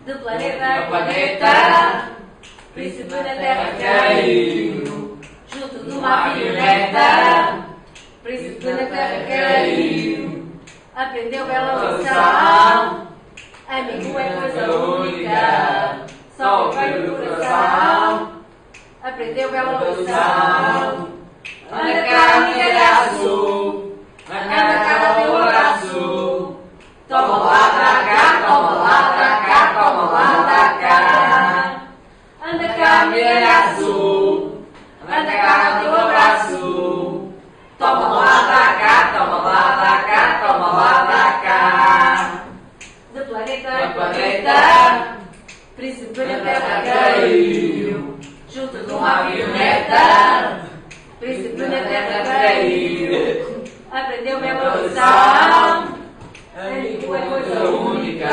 do planeta a planeta, príncipe da terra caiu, junto de uma marioneta, príncipe da terra caiu, aprendeu bela lição, amigo é coisa única, só o pai do coração, aprendeu bela lição, anda cá, milhaço, anda cá, meu abraço, toma lá da cá, toma lá da cá, toma lá da cá, anda cá, milhaço, anda cá, meu abraço, toma lá da cá, toma lá da cá, toma lá da cá, do planeta a planeta, príncipe da terra caiu, junto de uma marioneta, príncipe da terra caiu, aprendeu bela lição, amigo é coisa única,